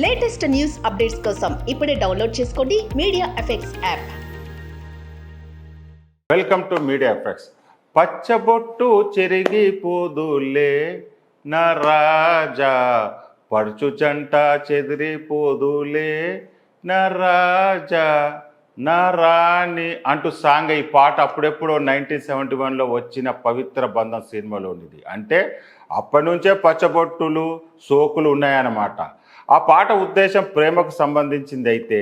Latest news updates కోసం ఇప్పుడే download చేసుకోండి media effects app. Welcome to media effects. పచ్చబొట్టు చెరిగిపోదులే నా రాజా, పడుచు జంట చెదిరిపోదులే నా రాజా నా రాణి అంటూ సాంగ్. ఈ పాట అప్పుడెప్పుడో 1971లో వచ్చిన పవిత్ర బంధం సినిమాలోనిది. అంటే అప్పటి నుంచే పచ్చబొట్టులు సోకులు ఉన్నాయన్నమాట. ఆ పాట ఉద్దేశం ప్రేమకు సంబంధించింది అయితే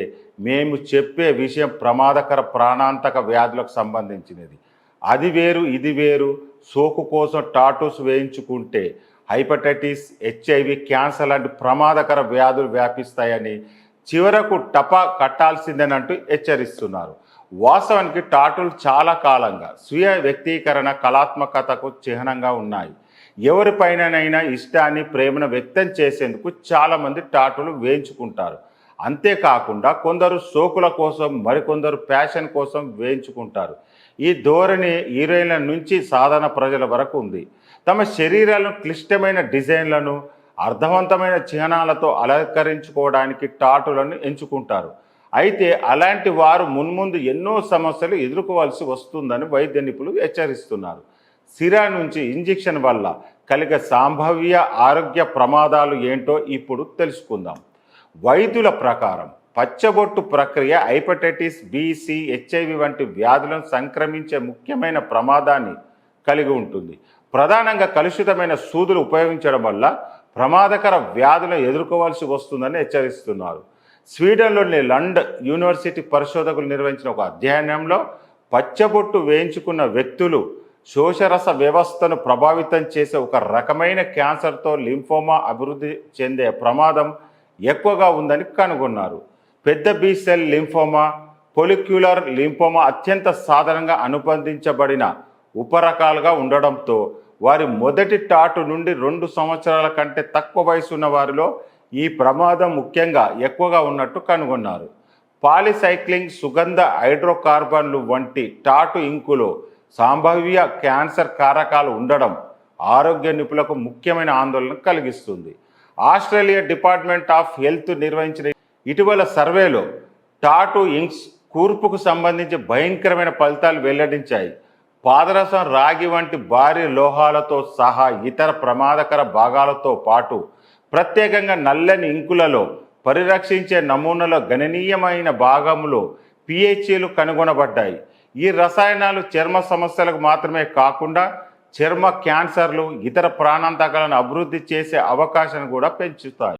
మేము చెప్పే విషయం ప్రమాదకర ప్రాణాంతక వ్యాధులకు సంబంధించినది. అది వేరు ఇది వేరు. సోకు కోసం టాటూస్ వేయించుకుంటే హైపటైటిస్, HIV, క్యాన్సర్ లాంటి ప్రమాదకర వ్యాధులు వ్యాపిస్తాయని చివరకు టపా కట్టాల్సిందేనంటూ హెచ్చరిస్తున్నారు. వాస్తవానికి టాటూలు చాలా కాలంగా స్వీయ వ్యక్తీకరణ, కళాత్మకతకు చిహ్నంగా ఉన్నాయి. ఎవరిపైనైనా ఇష్టాన్ని, ప్రేమను వ్యక్తం చేసేందుకు చాలామంది టాటూలు వేయించుకుంటారు. అంతేకాకుండా కొందరు సోకుల కోసం, మరికొందరు ప్యాషన్ కోసం వేయించుకుంటారు. ఈ ధోరణి హీరోయిన్ల నుంచి సాధారణ ప్రజల వరకు ఉంది. తమ శరీరాలను క్లిష్టమైన డిజైన్లను, అర్థవంతమైన చిహ్నాలతో అలంకరించుకోవడానికి టాటూలను ఎంచుకుంటారు. అయితే అలాంటి వారు మున్ముందు ఎన్నో సమస్యలు ఎదుర్కోవాల్సి వస్తుందని వైద్య నిపుణులు హెచ్చరిస్తున్నారు. సిరా నుంచి ఇంజెక్షన్ వల్ల కలిగే సంభావ్య ఆరోగ్య ప్రమాదాలు ఏంటో ఇప్పుడు తెలుసుకుందాం. వైద్యుల ప్రకారం పచ్చబొట్టు ప్రక్రియ హైపటైటిస్ B, C, HIV వంటి వ్యాధులను సంక్రమించే ముఖ్యమైన ప్రమాదాన్ని కలిగి ఉంటుంది. ప్రధానంగా కలుషితమైన సూదులు ఉపయోగించడం వల్ల ప్రమాదకర వ్యాధులను ఎదుర్కోవాల్సి వస్తుందని హెచ్చరిస్తున్నారు. స్వీడన్లోని లండన్ యూనివర్సిటీ పరిశోధకులు నిర్వహించిన ఒక అధ్యయనంలో పచ్చబొట్టు వేయించుకున్న వ్యక్తులు శోషరస వ్యవస్థను ప్రభావితం చేసే ఒక రకమైన క్యాన్సర్తో లింఫోమా అభివృద్ధి చెందే ప్రమాదం ఎక్కువగా ఉందని కనుగొన్నారు. పెద్ద B సెల్ లింఫోమా, ఫొలిక్యులర్ లింఫోమా అత్యంత సాధారణంగా అనుబంధించబడిన ఉపరకాలుగా ఉండడంతో వారి మొదటి టాటూ నుండి 2 సంవత్సరాల కంటే తక్కువ వయసు ఉన్న వారిలో ఈ ప్రమాదం ముఖ్యంగా ఎక్కువగా ఉన్నట్టు కనుగొన్నారు. పాలిసైక్లింగ్, సుగంధ హైడ్రోకార్బన్లు వంటి టాటూ ఇంకులో సంభావ్య క్యాన్సర్ కారకాలు ఉండడం ఆరోగ్య నిపుణులకు ముఖ్యమైన ఆందోళన కలిగిస్తుంది. ఆస్ట్రేలియా డిపార్ట్మెంట్ ఆఫ్ హెల్త్ నిర్వహించిన ఇటీవల సర్వేలో టాటూ ఇంక్స్ కూర్పుకు సంబంధించి భయంకరమైన ఫలితాలు వెల్లడించాయి. పాదరసం, రాగి వంటి భారీ లోహాలతో సహా ఇతర ప్రమాదకర భాగాలతో పాటు ప్రత్యేకంగా నల్లని ఇంకులలో పరిరక్షించే నమూనాలో గణనీయమైన భాగంలో pHలు కనుగొనబడ్డాయి. ఈ రసాయనాలు చర్మ సమస్యలకు మాత్రమే కాకుండా చర్మ క్యాన్సర్లు, ఇతర ప్రాణాంతకాలను అభివృద్ధి చేసే అవకాశాన్ని కూడా పెంచుతాయి.